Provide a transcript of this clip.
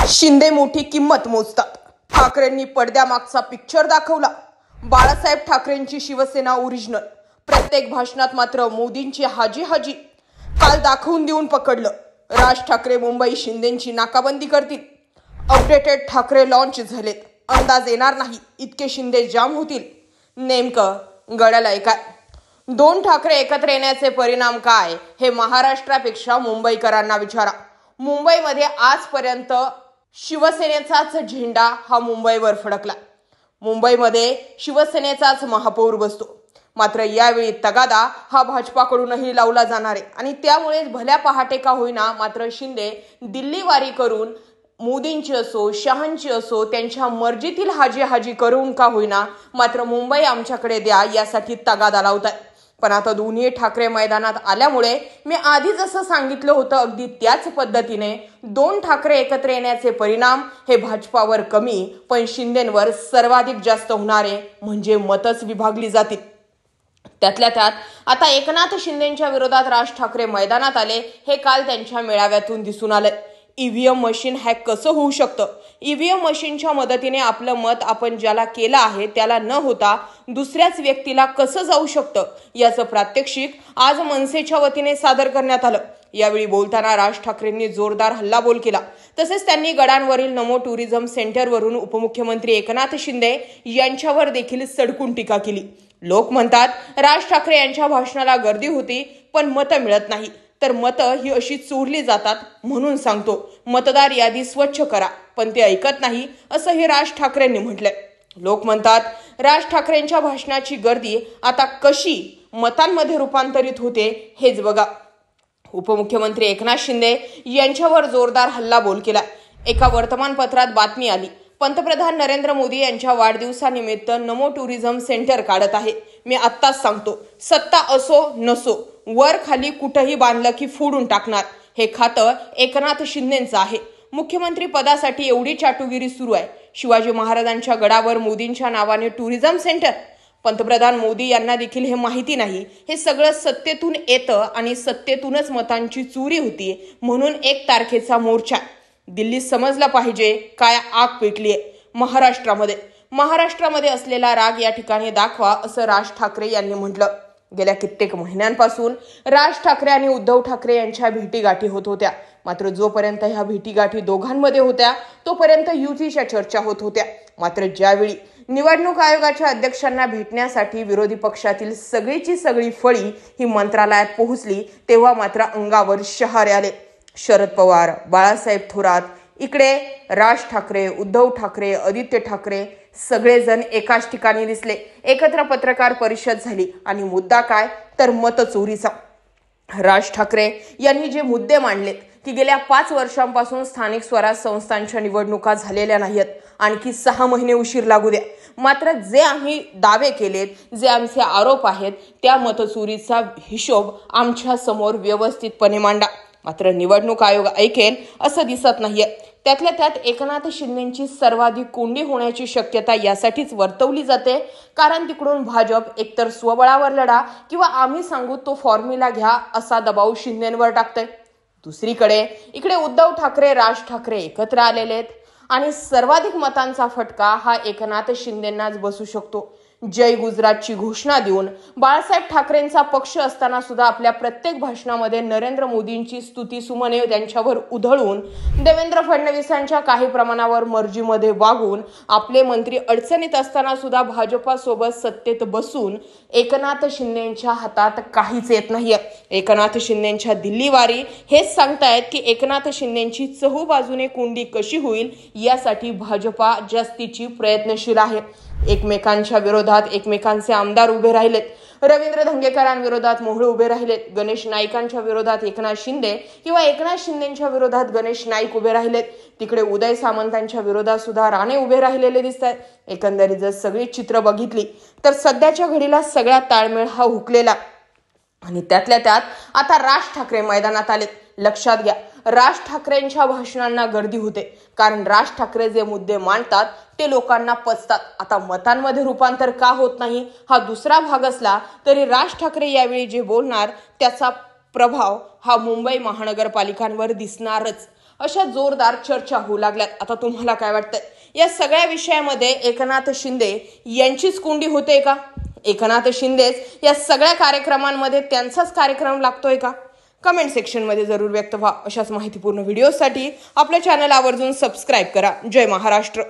शिंदे मोठी किंमत मोजतात. ठाकरेंनी पडद्यामागचा पिक्चर दाखवला. बाळासाहेब ठाकरेंची शिवसेना ओरिजिनल. प्रत्येक भाषणात मात्र मोदींची हाजी हाजी. काल दाखवून देऊन पकडलं. राज ठाकरे मुंबई शिंदेंची नाकाबंदी करतील. अपडेटेड ठाकरे लॉन्च झालेत. अंदाज येणार नाही इतके शिंदे जाम होतील. नेमकं घडलंय काय? दोन ठाकरे एकत्र येण्याचे परिणाम काय हे महाराष्ट्रापेक्षा मुंबईकरांना विचारा. मुंबईमध्ये आजपर्यंत शिवसेनेचाच झेंडा हा मुंबईवर फडकला. मुंबईमध्ये शिवसेनेचाच महापौर बसतो. मात्र यावेळी तगादा हा भाजपाकडूनही लावला जाणार आहे आणि त्यामुळे भल्या पहाटे का होईना मात्र शिंदे दिल्लीवारी करून मोदींची असो शहांची असो त्यांच्या मर्जीतील हाजी हाजी करून का होईना मात्र मुंबई आमच्याकडे द्या यासाठी तगादा लावतात. पण आता दोन्ही ठाकरे मैदानात आल्यामुळे मी आधी जसं सांगितलं होतं अगदी त्याच पद्धतीने दोन ठाकरे एकत्र येण्याचे परिणाम हे भाजपावर कमी पण शिंदेंवर सर्वाधिक जास्त होणारे म्हणजे मतच विभागली जातील. त्यातल्या त्यात आता एकनाथ शिंदेंच्या विरोधात राज ठाकरे मैदानात आले हे काल त्यांच्या मेळाव्यातून दिसून आलं. ईव्हीएम मशीन हॅक कसं होऊ शकतं? ईव्हीएम मशीनच्या मदतीने आपलं मत आपण ज्याला केलं आहे त्याला न होता दुसऱ्याच व्यक्तीला कसं जाऊ शकतं याचं प्रात्यक्षिक आज मनसेच्या वतीने सादर करण्यात आलं. यावेळी बोलताना राज ठाकरेंनी जोरदार हल्लाबोल केला. तसेच त्यांनी गडांवरील नमो टुरिझम सेंटरवरून उपमुख्यमंत्री एकनाथ शिंदे यांच्यावर देखील सडकून टीका केली. लोक म्हणतात राज ठाकरे यांच्या भाषणाला गर्दी होती पण मतं मिळत नाही. तर मतं ही अशी चोरली जातात म्हणून सांगतो मतदार यादी स्वच्छ करा पण ते ऐकत नाही असं हे राज ठाकरेंनी म्हटलंय. लोक म्हणतात राज ठाकरेंच्या भाषणाची गर्दी आता कशी मतांमध्ये रूपांतरित होते हेच बघा. उपमुख्यमंत्री एकनाथ शिंदे यांच्यावर जोरदार हल्लाबोल केला. एका वर्तमानपत्रात बातमी आली पंतप्रधान नरेंद्र मोदी यांच्या वाढदिवसानिमित्त नमो टुरिझम सेंटर काढत आहे. मी आत्ताच सांगतो सत्ता असो नसो वर खाली कुठंही बांधलं की फोडून टाकणार. हे खातं एकनाथ शिंदेंचं आहे. मुख्यमंत्री पदासाठी एवढी चाटुगिरी सुरू आहे. शिवाजी महाराजांच्या गडावर मोदींच्या नावाने टुरिझम सेंटर. पंतप्रधान मोदी यांना देखील हे माहिती नाही. हे सगळं सत्तेतून येतं आणि सत्तेतूनच मतांची चोरी होती म्हणून 1 तारखेचा मोर्चा. दिल्लीत समजलं पाहिजे काय आग पेटलीये. महाराष्ट्रामध्ये असलेला राग या ठिकाणी दाखवा असं राज ठाकरे यांनी म्हटलं. गेल्या कित्येक महिन्यांपासून राज ठाकरे आणि उद्धव ठाकरे यांच्या भेटीगाठी होत होत्या. मात्र जोपर्यंत ह्या भेटीगाठी दोघांमध्ये होत्या तोपर्यंत युतीच्या चर्चा होत होत्या. मात्र ज्यावेळी निवडणूक आयोगाच्या अध्यक्षांना भेटण्यासाठी विरोधी पक्षातील सगळीची सगळी फळी ही मंत्रालयात पोहोचली तेव्हा मात्र अंगावर शहारे आले. शरद पवार, बाळासाहेब थोरात, इकडे राज ठाकरे, उद्धव ठाकरे, आदित्य ठाकरे सगळेजण एकाच ठिकाणी दिसले. एकत्र पत्रकार परिषद झाली आणि मुद्दा काय तर मतचोरीचा. राज ठाकरे यांनी जे मुद्दे मांडलेत की गेल्या 5 वर्षांपासून स्थानिक स्वराज संस्थांच्या निवडणुका झालेल्या नाहीत. आणखी 6 महिने उशीर लागू द्या. मात्र जे आम्ही दावे केलेत, जे आमचे आरोप आहेत त्या मतचोरीचा हिशोब आमच्या समोर व्यवस्थितपणे मांडा. मात्र निवडणूक आयोग ऐकेल असं दिसत नाहीये. त्यातल्या त्यात एकनाथ शिंदेंची सर्वाधिक कोंडी होण्याची शक्यता यासाठीच वर्तवली जाते कारण तिकडून भाजप एकतर स्वबळावर लढा किंवा आम्ही सांगू तो फॉर्म्युला घ्या असा दबाव शिंदेंवर टाकतंय. दुसरीकडे इकडे उद्धव ठाकरे, राज ठाकरे एकत्र आलेले आहेत आणि सर्वाधिक मतांचा फटका हा एकनाथ शिंदेंनाच बसू शकतो. जय गुजरातची घोषणा देऊन बाळासाहेब ठाकरेंचा पक्ष असताना सुद्धा आपल्या प्रत्येक भाषणामध्ये नरेंद्र मोदींची स्तुती सुमने त्यांच्यावर उधळून देवेंद्र फडणवीसांच्या काही प्रमाणावर मर्जीमध्ये वागून आपले मंत्री अडचणीत असताना सुद्धा भाजपासोबत सत्तेत बसून एकनाथ शिंदेंच्या हातात काहीच येत नाहीये. एकनाथ शिंदेंच्या दिल्लीवारी हेच सांगतायत की एकनाथ शिंदेंची चहूबाजूने कोंडी कशी होईल यासाठी भाजपा जास्तीची प्रयत्नशील आहे. एकमेकांच्या विरोधात एकमेकांचे आमदार उभे राहिलेत. रवींद्र धंगेकरांविरोधात मोहोळ उभे राहिलेत. गणेश नाईकांच्या विरोधात एकनाथ शिंदे किंवा एकनाथ शिंदेच्या विरोधात गणेश नाईक उभे राहिलेत. तिकडे उदय सामंतांच्या विरोधात सुद्धा राणे उभे राहिलेले दिसत आहेत. एकंदरीत जर सगळी चित्र बघितली तर सध्याच्या घडीला सगळ्यात ताळमेळ हा हुकलेला आणि त्यातल्या त्यात आता राज ठाकरे मैदानात आलेत. लक्षात घ्या राज ठाकरेंच्या भाषणांना गर्दी होते कारण राज ठाकरे जे मुद्दे मांडतात ते लोकांना पचतात. आता मतांमध्ये रूपांतर का होत नाही हा दुसरा भाग असला तरी राज ठाकरे यावेळी जे बोलणार त्याचा प्रभाव हा मुंबई महानगरपालिकांवर दिसणारच. अशा जोरदार चर्चा होऊ लागल्यात। आता तुम्हाला काय वाटतंय, या सगळ्या विषयामध्ये एकनाथ शिंदे यांचीच कोंडी होते का? एकनाथ शिंदेच या सगळ्या कार्यक्रमांमध्ये त्यांचाच कार्यक्रम लागतोय का? कमेंट सेक्शनमध्ये जरूर व्यक्त व्हा। अशाच माहितीपूर्ण व्हिडिओसाठी आपल्या चॅनल आवर्जून सबस्क्राईब करा। जय महाराष्ट्र।